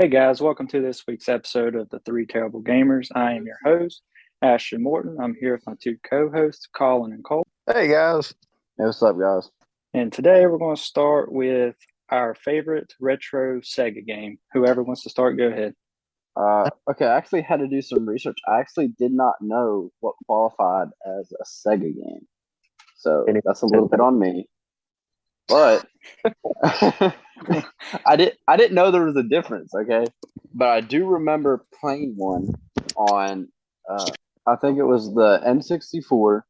Hey guys, welcome to this week's episode of the Three Terrible Gamers. I am your host, Ashton Morton. I'm here with my two co-hosts, Colin and Cole. Hey guys. Hey, what's up, guys? And today we're going to start with our favorite retro Sega game. Whoever wants to start, go ahead. Okay, I actually had to do some research. I actually did not know what qualified as a Sega game, so that's a little bit on me. But I didn't know there was a difference. Okay, but I do remember playing one on I think it was the N64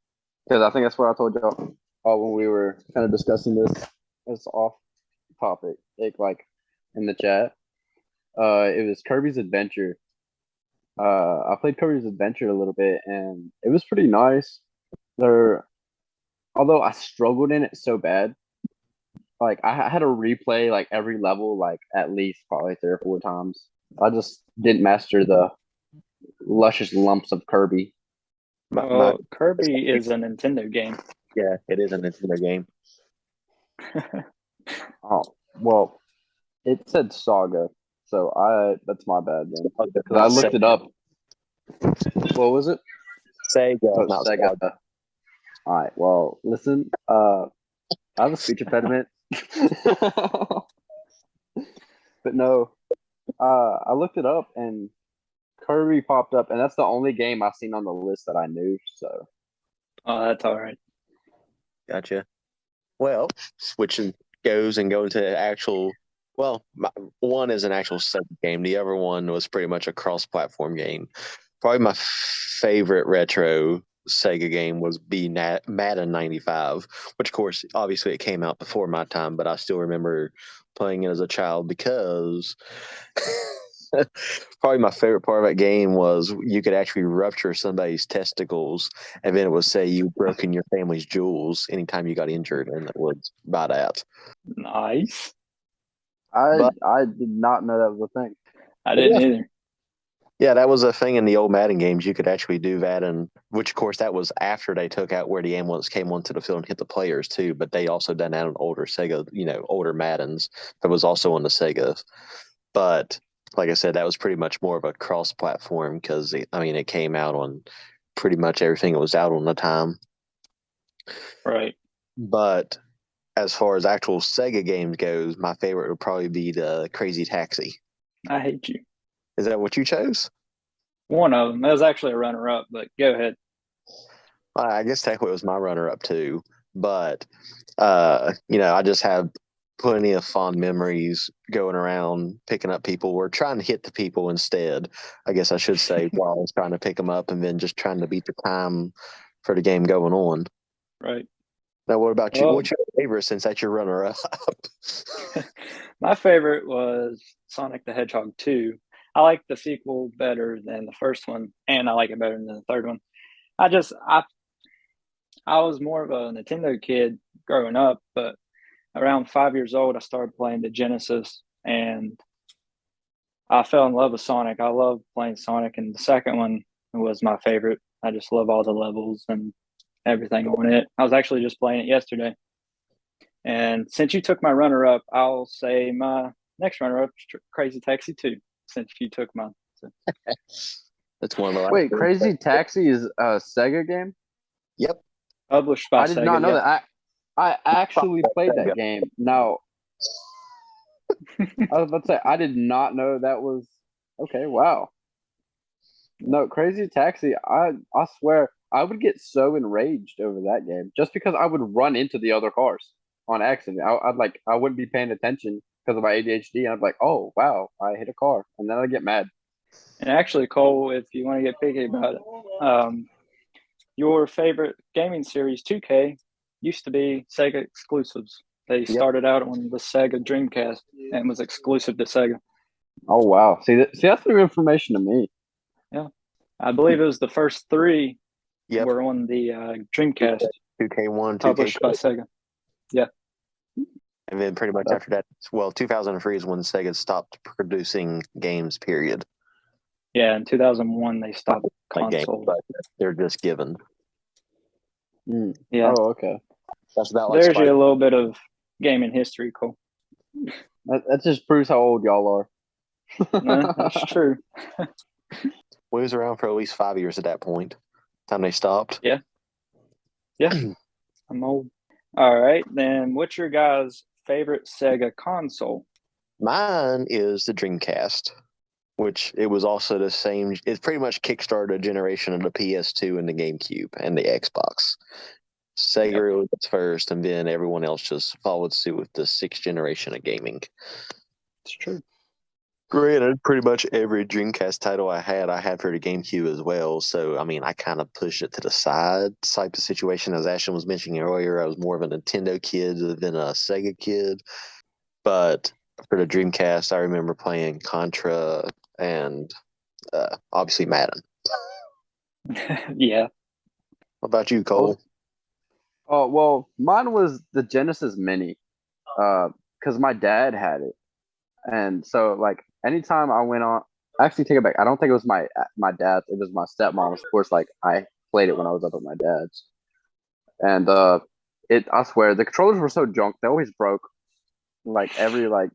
because I think that's what I told y'all when we were kind of discussing this. It's off topic, like in the chat. It was Kirby's Adventure. I played Kirby's Adventure a little bit, and it was pretty nice. There, although I struggled in it so bad, like I had to replay like every level like at least probably 3 or 4 times. I just didn't master the luscious lumps of Kirby. Well, Kirby is a Nintendo game. Yeah, it is a Nintendo game. Oh well, it said Saga, so that's my bad then. Because I looked it up. What was it? Sega, Oh, not Sega. Saga. All right. Well, listen. I have a speech impediment. But no, I looked it up and Kirby popped up, and that's the only game I've seen on the list that I knew. So, That's all right. Gotcha. Well, switching goes and going to actual. Well, one is an actual Sega game. The other one was pretty much a cross-platform game. Probably my favorite retro Sega game was Madden 95, which of course, obviously it came out before my time, but I still remember playing it as a child because probably my favorite part of that game was you could actually rupture somebody's testicles and then it would say you broken your family's jewels anytime you got injured, and that was about that. Nice. I did not know that was a thing. I didn't either. Yeah, that was a thing in the old Madden games. You could actually do that, and which, of course, that was after they took out where the ambulance came onto the field and hit the players too. But they also done that on older Sega, older Maddens. That was also on the Sega. But like I said, that was pretty much more of a cross-platform because it came out on pretty much everything that was out on the time. Right. But as far as actual Sega games goes, my favorite would probably be the Crazy Taxi. I hate you. Is that what you chose? One of them. That was actually a runner-up, but go ahead. I guess technically it was my runner-up too, but I just have plenty of fond memories going around picking up people or trying to hit the people instead. I guess I should say while I was trying to pick them up and then just trying to beat the time for the game going on. Right. Now, what about you? What's your favorite since that's your runner-up? My favorite was Sonic the Hedgehog 2. I like the sequel better than the first one, and I like it better than the third one. I was more of a Nintendo kid growing up, but around 5 years old, I started playing the Genesis, and I fell in love with Sonic. I love playing Sonic, and the second one was my favorite. I just love all the levels and everything on it. I was actually just playing it yesterday. And since you took my runner-up, I'll say my next runner-up is Crazy Taxi 2, since you took mine. So. That's one of the Wait, Crazy Taxi is a Sega game? Yep. Published by Sega. I did not know that. I actually played that game. No. I was about to say, I did not know that was... Okay, wow. No, Crazy Taxi, I swear, I would get so enraged over that game just because I would run into the other cars on accident. I wouldn't be paying attention because of my ADHD, and I'd be like, oh, wow, I hit a car, and then I'd get mad. And actually, Cole, if you want to get picky about it, your favorite gaming series, 2K, used to be Sega exclusives. They started out on the Sega Dreamcast and was exclusive to Sega. Oh, wow. See, that's new information to me. Yeah. I believe it was the first three were on the Dreamcast. 2K1, published by Sega. Yeah. And then pretty much after that, 2003 is when Sega stopped producing games, period. Yeah, in 2001, they stopped console. But they're just given. Yeah. Oh, okay. That's about There's you a little bit of gaming history, Cole. That just proves how old y'all are. No, that's true. We was around for at least 5 years at that point. Time they stopped. Yeah, yeah. I'm old. All right, then what's your guys' favorite Sega console? Mine is the Dreamcast, which it was also the same. It pretty much kickstarted a generation of the PS2 and the GameCube and the Xbox. Yep, Sega was first, and then everyone else just followed suit with the sixth generation of gaming. it's true. Granted, pretty much every Dreamcast title I had for the GameCube as well. So, I mean, I kind of pushed it to the side type of situation. As Ashton was mentioning earlier, I was more of a Nintendo kid than a Sega kid. But for the Dreamcast, I remember playing Contra and obviously Madden. Yeah, What about you, Oh, Cole? well, mine was the Genesis Mini, because my dad had it, and so like anytime I went on, actually take it back. I don't think it was my dad's. It was my stepmom's. Of course, like I played it when I was up at my dad's, and it. I swear the controllers were so junk. They always broke. Like every like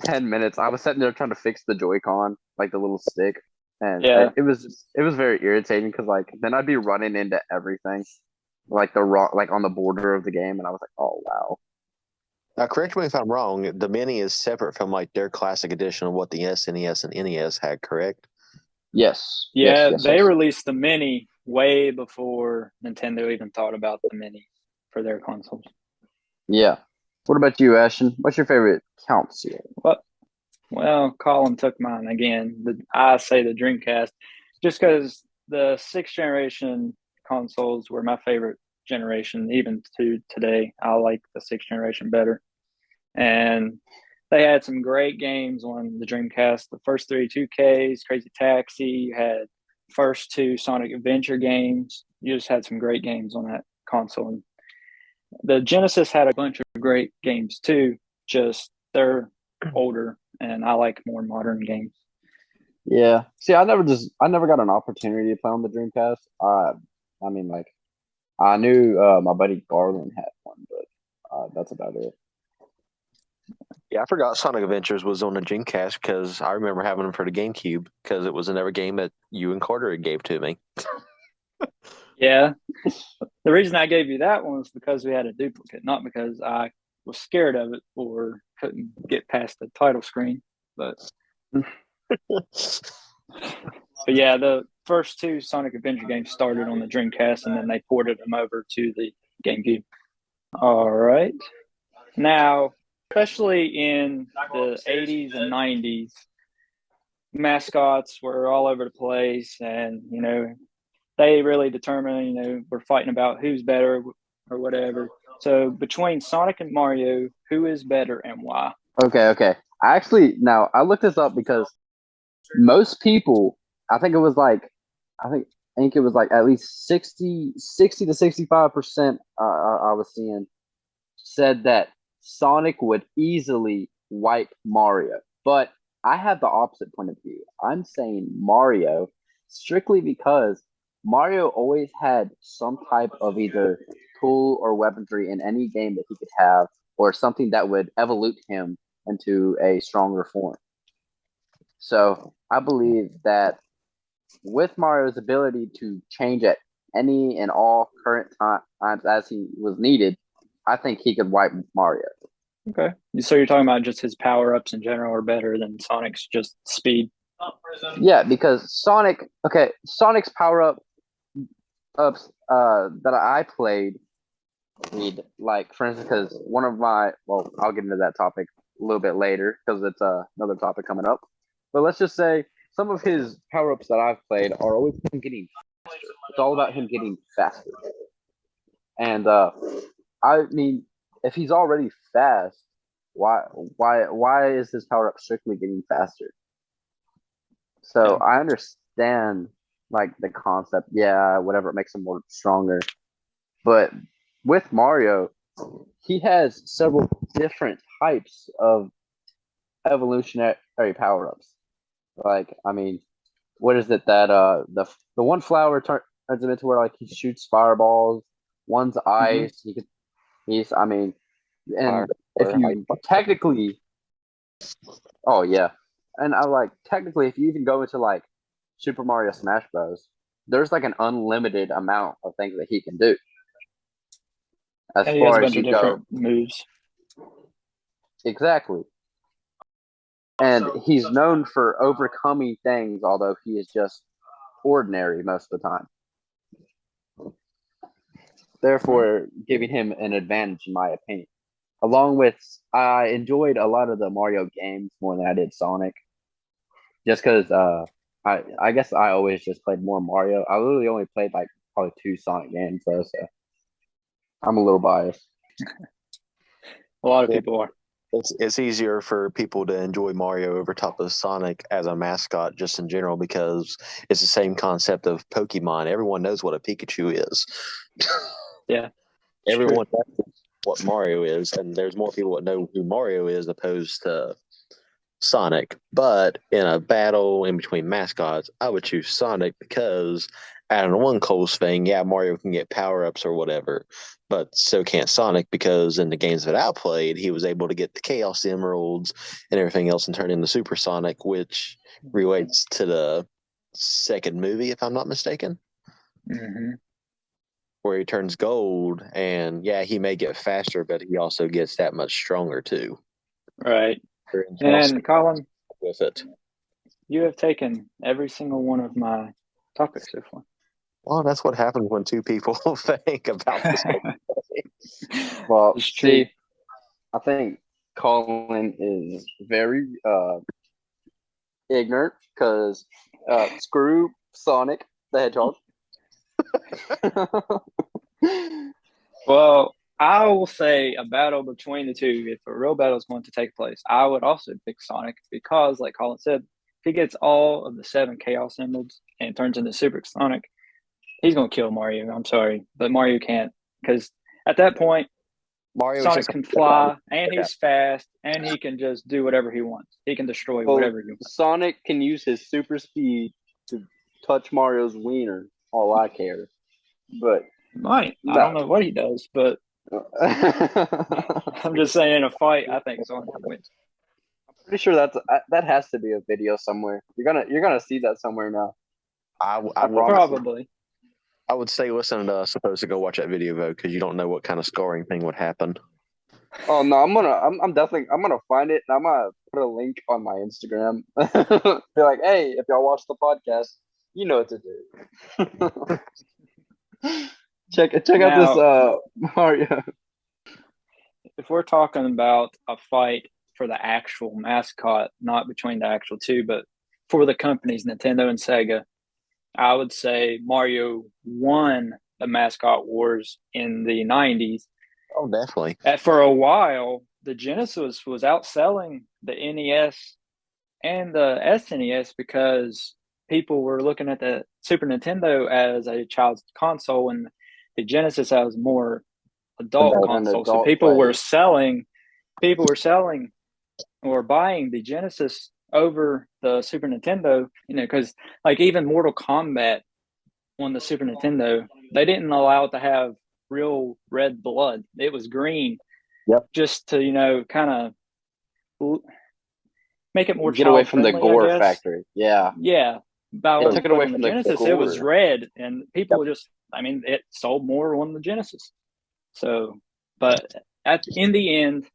10 minutes, I was sitting there trying to fix the Joy-Con, like the little stick, and yeah. it was very irritating because like then I'd be running into everything, like the rock, like on the border of the game, and I was like, oh wow. Now, correct me if I'm wrong. The Mini is separate from like their classic edition of what the SNES and NES had, correct? Yes, yes, Yeah, yes, they yes. released the Mini way before Nintendo even thought about the Mini for their consoles. Yeah. What about you, Ashton? What's your favorite console? Well, well, Colin took mine again. I say the Dreamcast, just because the sixth generation consoles were my favorite generation, even to today. I like the sixth generation better, and they had some great games on the Dreamcast. The first three 2Ks, Crazy Taxi. You had first two Sonic Adventure games. You just had some great games on that console. And the Genesis had a bunch of great games too. Just they're older, and I like more modern games. Yeah. See, I never got an opportunity to play on the Dreamcast. I mean, like, I knew my buddy Garland had one, but that's about it. Yeah, I forgot Sonic Adventures was on the Dreamcast because I remember having them for the GameCube because it was another game that you and Carter gave to me. Yeah, the reason I gave you that one was because we had a duplicate, not because I was scared of it or couldn't get past the title screen. But but yeah, the first two Sonic Adventure games started on the Dreamcast, and then they ported them over to the GameCube. All right. Now, especially in the 80s and 90s, mascots were all over the place, and they really determine. We're fighting about who's better or whatever. So between Sonic and Mario, who is better and why? Okay, okay. Now I looked this up because most people, I think it was like, I think, I think it was like at least 60 to 65%. I was seeing said that Sonic would easily wipe Mario. But I have the opposite point of view. I'm saying Mario strictly because Mario always had some type of either tool or weaponry in any game that he could have, or something that would evolute him into a stronger form. So I believe that with Mario's ability to change at any and all current times as he was needed, I think he could wipe Mario. Okay. So you're talking about just his power ups in general are better than Sonic's just speed. Yeah, because Sonic's power ups that I played, like for instance, because one of my, well, I'll get into that topic a little bit later because it's another topic coming up. But let's just say some of his power ups that I've played are always him getting faster. It's all about him getting faster. And I mean, if he's already fast, why is his power up strictly getting faster? So Yeah. I understand like the concept, yeah, whatever, it makes him more stronger. But with Mario, he has several different types of evolutionary power ups. Like, I mean, what is it that the one flower turns him into where like he shoots fireballs, one's Mm-hmm. ice, he's I mean, Fire, and if fire, you technically, oh yeah, and I like technically, if you even go into like Super Mario Smash Bros, there's like an unlimited amount of things that he can do as And he has a far as bunch of you go. different moves. Exactly. And he's known for overcoming things, although he is just ordinary most of the time. Therefore, giving him an advantage, in my opinion. Along with, I enjoyed a lot of the Mario games more than I did Sonic, just because I guess I always just played more Mario. I literally only played like probably 2 Sonic games though, so I'm a little biased. A lot of people are. It's easier for people to enjoy Mario over top of Sonic as a mascot just in general because it's the same concept of Pokemon. Everyone knows what a Pikachu is. Yeah. Everyone knows what Mario is, and there's more people that know who Mario is opposed to Sonic. But in a battle in between mascots, I would choose Sonic because out of one Cole's thing, yeah, Mario can get power ups or whatever, but so can't Sonic because in the games that I played, he was able to get the Chaos Emeralds and everything else and turn into Super Sonic, which relates to the second movie, if I'm not mistaken. Mm-hmm. Where he turns gold, and yeah, he may get faster, but he also gets that much stronger too. Right. And Colin, with it. You have taken every single one of my topics so far. Well, that's what happens when two people think about this. Well, It's see, true. I think Colin is very ignorant because screw Sonic the Hedgehog. Well, I will say a battle between the two, if a real battle is going to take place, I would also pick Sonic because, like Colin said, if he gets all of the 7 Chaos Emeralds and turns into Super Sonic, he's going to kill Mario. I'm sorry, but Mario can't because at that point, Mario Sonic just can fly and he's fast and he can just do whatever he wants. He can destroy whatever he wants. Sonic can use his super speed to touch Mario's wiener. All I care, but Might. I don't know what he does, but I'm just saying in a fight, I think Sonic wins. I'm pretty sure that has to be a video somewhere. You're gonna see that somewhere now. I Probably. I would say listen to us supposed to go watch that video though, because you don't know what kind of scarring thing would happen. Oh no, I'm definitely gonna find it and I'm gonna put a link on my Instagram. Be like, hey, if y'all watch the podcast, you know what to do. check out this Mario. If we're talking about a fight for the actual mascot, not between the actual two, but for the companies Nintendo and Sega, I would say Mario won the mascot wars in the 90s. Oh, definitely. For a while, the Genesis was outselling the NES and the SNES because people were looking at the Super Nintendo as a child's console and the Genesis as more adult console. So people were selling or buying the Genesis over the Super Nintendo, because like even Mortal Kombat on the Super Nintendo, they didn't allow it to have real red blood. It was green. Yep. Just to, kind of make it more get away from the gore factory. Yeah. Yeah. They took it away from the Genesis, it was red and people it sold more on the Genesis. So, but in the end,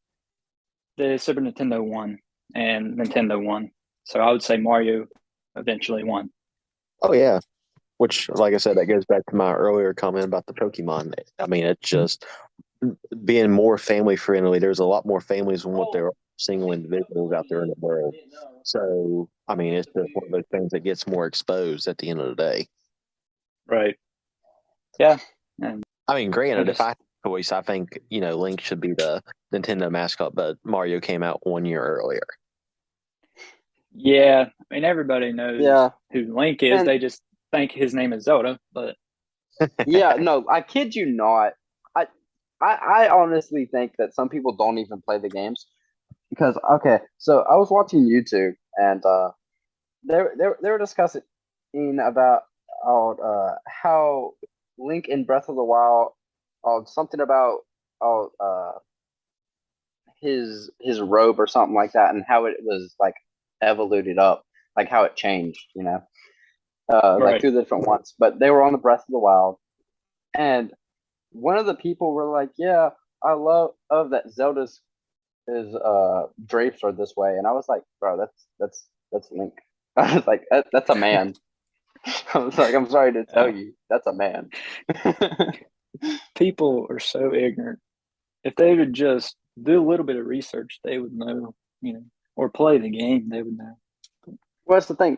the Super Nintendo won and Nintendo won. So I would say Mario eventually won. Oh, yeah. Which, like I said, that goes back to my earlier comment about the Pokemon. I mean, it's just being more family friendly. There's a lot more families than what there are single individuals out there in the world. So, I mean, it's just one of those things that gets more exposed at the end of the day. Right. Yeah. And I mean, granted, if I had a choice, I think, Link should be the Nintendo mascot, but Mario came out 1 year earlier. Yeah. I mean, everybody knows who Link is. They just think his name is Zelda, but. Yeah, no, I kid you not. I honestly think that some people don't even play the games because so I was watching YouTube and they were discussing about how Link in Breath of the Wild something about his robe or something like that and how it was like evoluted up, like how it changed, like Right. through the different ones. But they were on the Breath of the Wild, and one of the people were like, "Yeah, I love of that Zelda's is drapes are this way," and I was like, "Bro, that's Link." I was like, "That's a man." I was like, "I'm sorry to tell you, that's a man." People are so ignorant. If they would just do a little bit of research, they would know, or play the game, they would know. What's the thing?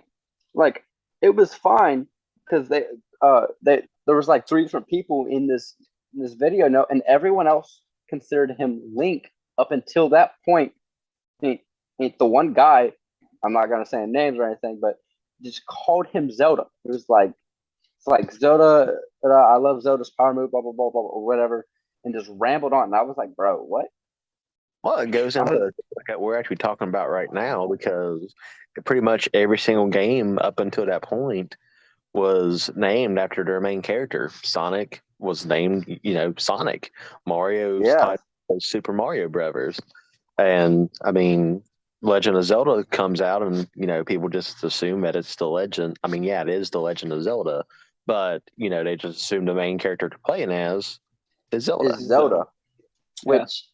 Like, it was fine because they there was like three different people in this video note, and everyone else considered him Link up until that point. The one guy, I'm not gonna say names or anything, but just called him Zelda. It was like it's like Zelda. I love Zelda's power move, blah blah blah blah, or whatever, and just rambled on. And I was like, bro, what? Well, it goes into what we're actually talking about right now because pretty much every single game up until that point was named after their main character. Sonic was named, Sonic. Mario's Yeah, title was Super Mario Brothers. And I mean, Legend of Zelda comes out and, people just assume that it's the legend. I mean, yeah, it is the Legend of Zelda, but, they just assume the main character they're playing as is Zelda. is Zelda, which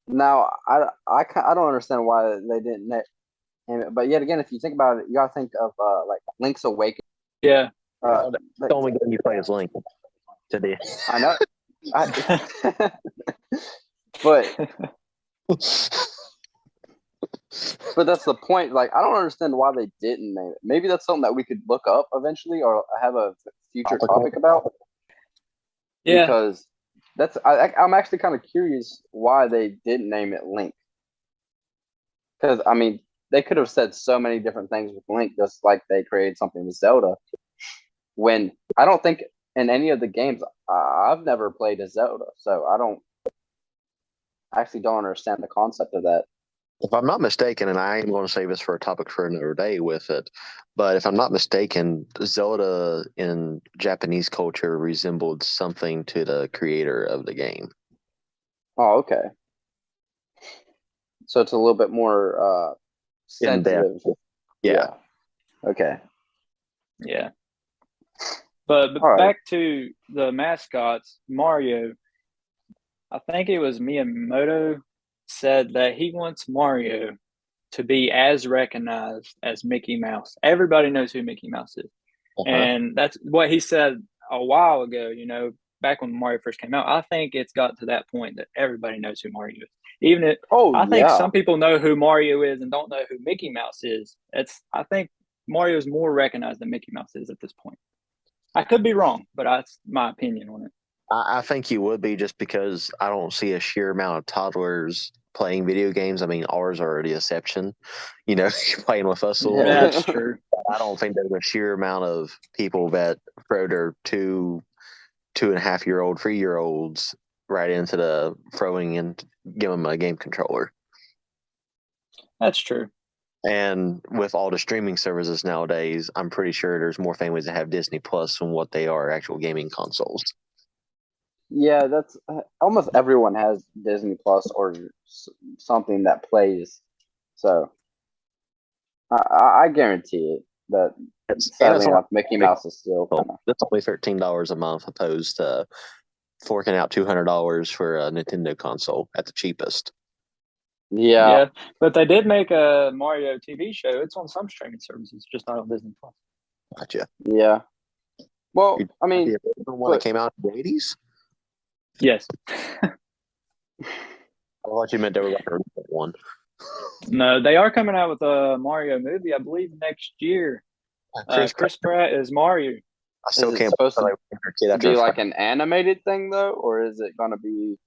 now I don't understand why they didn't name it. But yet again, if you think about it, you gotta think of like Link's Awakening. Yeah. That's the only game you play as Link today. I know. But that's the point. Like, I don't understand why they didn't name it. Maybe that's something that we could look up eventually or have a future topic about. Yeah. Because I'm actually kind of curious why they didn't name it Link. Because I mean, they could have said so many different things with Link, just like they created something with Zelda. When I don't think in any of the games I've never played as Zelda, so I actually don't understand the concept of that. If I'm not mistaken, and I am going to save this for a topic for another day with it, but if I'm not mistaken, Zelda in Japanese culture resembled something to the creator of the game. Oh, okay. So it's a little bit more sensitive. Yeah. Okay. Yeah. But back to the mascots, Mario, I think it was Miyamoto said that he wants Mario to be as recognized as Mickey Mouse. Everybody knows who Mickey Mouse is. And that's what he said a while ago, back when Mario first came out. I think it's got to that point that everybody knows who Mario is. Even if I think some people know who Mario is and don't know who Mickey Mouse is. I think Mario is more recognized than Mickey Mouse is at this point. I could be wrong, but that's my opinion on it. I think you would be just because I don't see a sheer amount of toddlers playing video games. I mean, ours are the exception. Playing with us a little bit. That's true. I don't think there's a sheer amount of people that throw their 2.5-year-old, 3-year-olds right into the throwing and give them a game controller. That's true. And with all the streaming services nowadays, I'm pretty sure there's more families that have Disney Plus than what they are actual gaming consoles. Yeah, that's almost everyone has Disney Plus or something that plays. So I guarantee it that sadly enough, Mickey Mouse is still. That's only $13 a month, opposed to forking out $200 for a Nintendo console at the cheapest. Yeah, but they did make a Mario TV show. It's on some streaming services, just not on Disney Plus. Gotcha. Yeah. Well, I mean, the one that came out in the 80s. Yes. I thought you meant they were like a one. No, they are coming out with a Mario movie, I believe, next year. Chris Pratt is Mario. I still can't. Supposed to be like an animated thing though, or is it going to be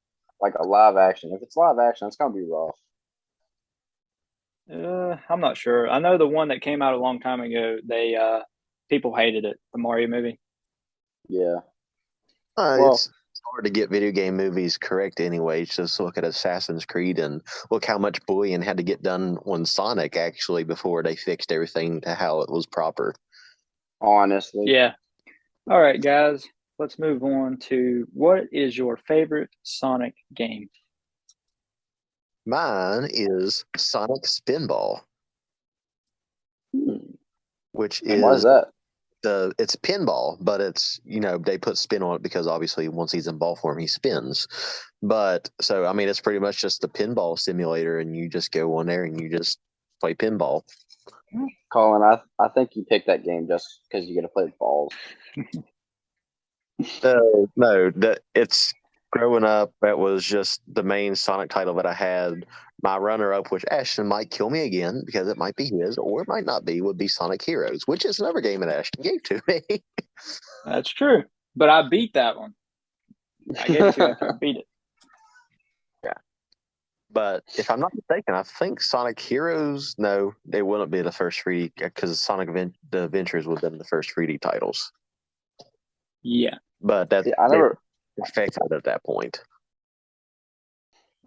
like a live action? If it's live action, it's going to be rough. I'm not sure. I know the one that came out a long time ago. They people hated it, the Mario movie. Yeah. It's hard to get video game movies correct anyway. Just look at Assassin's Creed and look how much bullying had to get done on Sonic actually before they fixed everything to how it was proper. Honestly. Yeah. All right, guys. Let's move on to what is your favorite Sonic game? Mine is Sonic Spinball. which And why is is that? it's pinball, but it's they put spin on it because obviously once he's in ball form he spins. But so I mean it's pretty much just a pinball simulator, and you just go on there and you just play pinball. Colin, I think you picked that game just because you get to play with balls. No, it's growing up. That was just the main Sonic title that I had. My runner-up, which Ashton might kill me again because it might be his or it might not be, would be Sonic Heroes, which is another game that Ashton gave to me. That's true. But I beat that one. I gave it to you after I beat it. Yeah. But if I'm not mistaken, I think Sonic Heroes, no, they wouldn't be the first 3D because the Adventures would have been the first 3D titles. Yeah. But that's I never perfected at that point.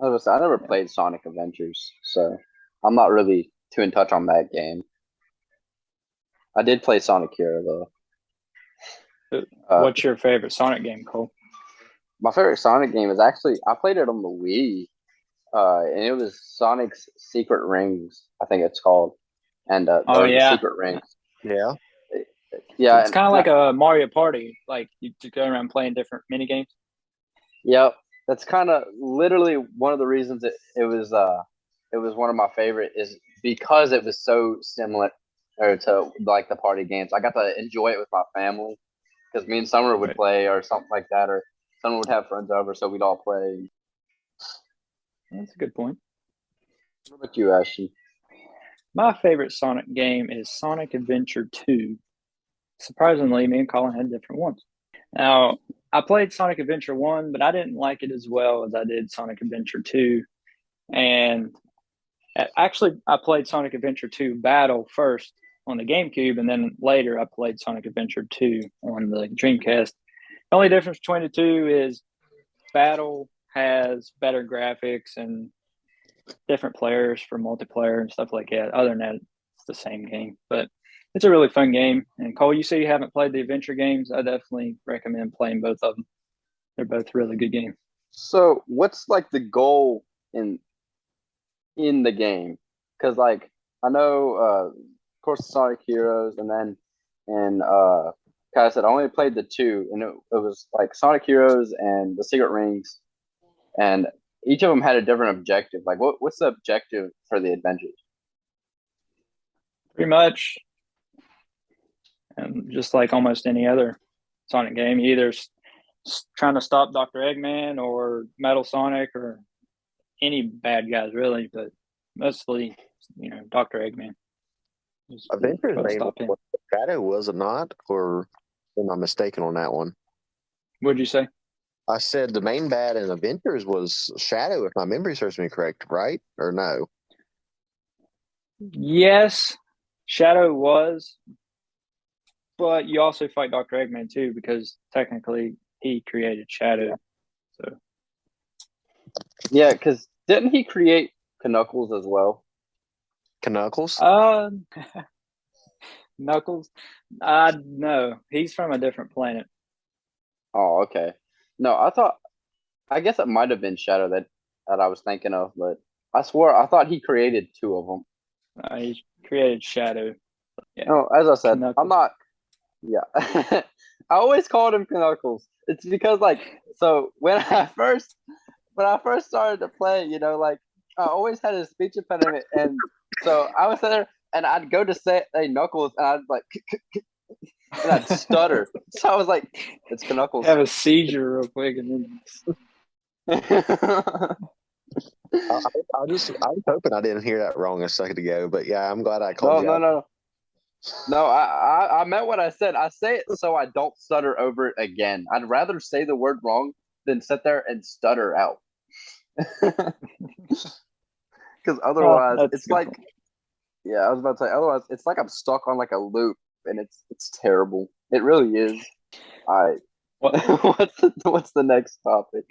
I never played Sonic Adventures, so I'm not really too in touch on that game. I did play Sonic Hero though. What's your favorite Sonic game, Cole? My favorite Sonic game is actually I played it on the Wii, and it was Sonic's Secret Rings, I think it's called, and the Secret Rings. Yeah. Yeah, it's kind of like a Mario Party. Like you go around playing different mini games. Yep, that's kind of literally one of the reasons it was one of my favorite is because it was so similar to like the party games. I got to enjoy it with my family because me and Summer would play or something like that, or Summer would have friends over, so we'd all play. That's a good point. What about you, Ashton? My favorite Sonic game is Sonic Adventure 2. Surprisingly, me and Colin had different ones. Now, I played Sonic Adventure 1, but I didn't like it as well as I did Sonic Adventure 2. And actually, I played Sonic Adventure 2 Battle first on the GameCube, and then later I played Sonic Adventure 2 on the Dreamcast. The only difference between the two is Battle has better graphics and different players for multiplayer and stuff like that. Other than that, it's the same game. But it's a really fun game. And Cole, you say you haven't played the adventure games. I definitely recommend playing both of them. They're both really good games. So, what's like the goal in the game? Because like I know, of course, Sonic Heroes, and then like I said, I only played the two, and it was like Sonic Heroes and the Secret Rings, and each of them had a different objective. Like, what's the objective for the adventures? Pretty much, and just like almost any other Sonic game, you either trying to stop Dr. Eggman or Metal Sonic or any bad guys, really, but mostly, Dr. Eggman. Adventure's name was Shadow, was it not? Or am I mistaken on that one? What'd you say? I said the main bad in Adventures was Shadow, if my memory serves me correct, right? Or no? Yes, Shadow was, but you also fight Dr. Eggman too because technically he created Shadow. So Yeah, because didn't he create Knuckles as well? Knuckles? Knuckles? No, he's from a different planet. Oh, okay. No, I guess it might have been Shadow that I was thinking of, but I thought he created two of them. He created Shadow. Yeah. No, as I said, Knuckles. I'm not. Yeah, I always called him Knuckles. It's because so when I first started to play, like I always had a speech impediment, and so I was there and I'd go to say Knuckles, and I'd like. And I'd stutter. So I was like, it's Knuckles. Have a seizure real quick and then I was hoping I didn't hear that wrong a second ago, but yeah, I'm glad I called you. No, I meant what I said. I say it so I don't stutter over it again. I'd rather say the word wrong than sit there and stutter out. Because otherwise, it's like, yeah, I was about to say, otherwise, it's like I'm stuck on like a loop, and it's terrible. It really is. All right. What's the next topic?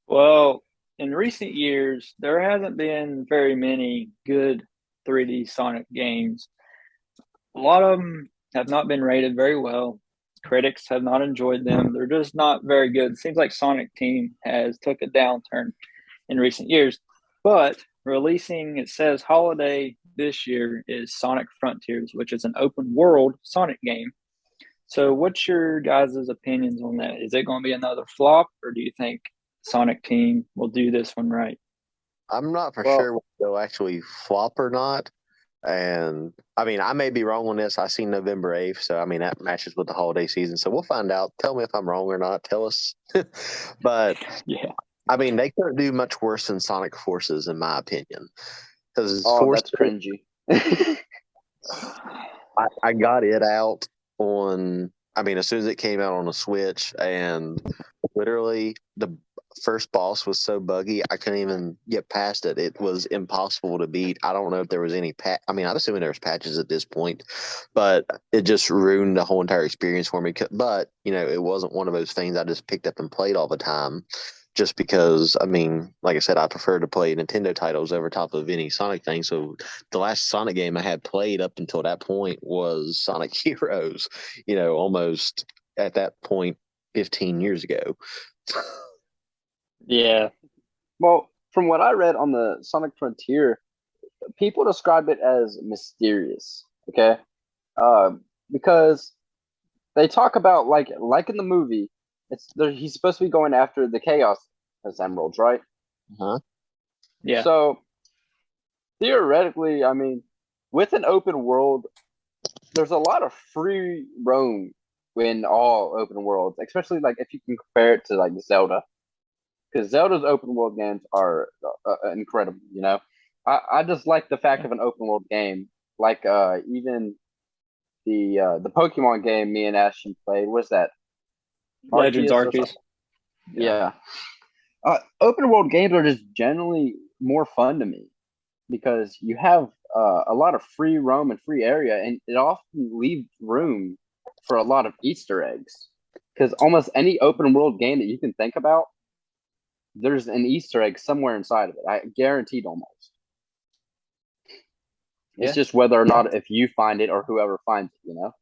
Well, in recent years, there hasn't been very many good 3D Sonic games. A lot of them have not been rated very well. Critics have not enjoyed them. They're just not very good. It seems like Sonic Team has took a downturn in recent years. But releasing, it says holiday this year is Sonic Frontiers, which is an open world Sonic game. So, what's your guys' opinions on that? Is it going to be another flop, or do you think Sonic Team will do this one right? I'm not for Well, sure whether they'll actually flop or not. And I mean, I may be wrong on this. I seen November 8th, so I mean that matches with the holiday season. So we'll find out. Tell me if I'm wrong or not. Tell us. But Yeah. I mean, they couldn't do much worse than Sonic Forces, in my opinion. Because oh, Force, that's cringy. I got it out on. I mean, as soon as it came out on the Switch, and literally the first boss was so buggy, I couldn't even get past it. It was impossible to beat. I don't know if there was any I mean, I'm assuming there was patches at this point, but it just ruined the whole entire experience for me. But you know, it wasn't one of those things I just picked up and played all the time. Just because, I mean, like I said, I prefer to play Nintendo titles over top of any Sonic thing. So the last Sonic game I had played up until that point was Sonic Heroes, you know, almost at that point 15 years ago. Yeah. Well, from what I read on the Sonic Frontier, people describe it as mysterious. Okay, uh, because they talk about like in the movie, he's supposed to be going after the Chaos Emeralds, right? Huh? Yeah. So theoretically, I mean, with an open world, there's a lot of free roam in all open worlds, especially like if you can compare it to like Zelda, because Zelda's open world games are incredible. You know, I just like the fact of an open world game, like even the Pokemon game me and Ashton played. What's that? Legends Arceus or Arceus. something? Yeah. Open world games are just generally more fun to me because you have a lot of free roam and free area, and it often leaves room for a lot of Easter eggs. Because almost any open world game that you can think about, there's an Easter egg somewhere inside of it. I guaranteed almost. It's Yeah. just whether or not if you find it or whoever finds it, you know?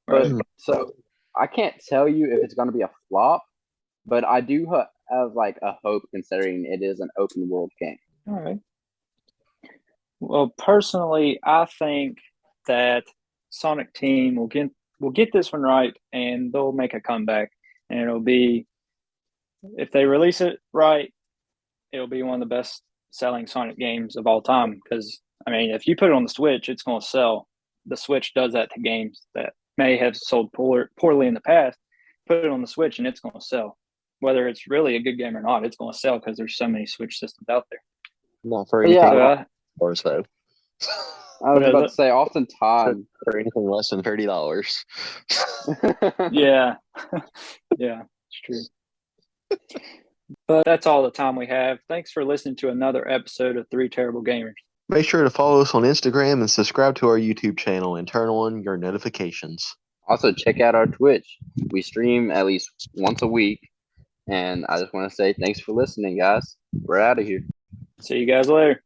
But Right. so I can't tell you if it's going to be a flop, but I do have like a hope considering it is an open world game. All right. Well, personally, I think that Sonic Team will get this one right, and they'll make a comeback. And it'll be, if they release it right, it'll be one of the best selling Sonic games of all time. Because I mean, if you put it on the Switch, it's going to sell. The Switch does that to games that may have sold poorly in the past. Put it on the Switch, and it's going to sell. Whether it's really a good game or not, it's going to sell because there's so many Switch systems out there. Not for But anything yeah, or so. I was about to say, oftentimes. For anything less than $30. Yeah. Yeah, it's true. But that's all the time we have. Thanks for listening to another episode of Three Terrible Gamers. Make sure to follow us on Instagram and subscribe to our YouTube channel and turn on your notifications. Also, check out our Twitch. We stream at least once a week. And I just want to say thanks for listening, guys. We're out of here. See you guys later.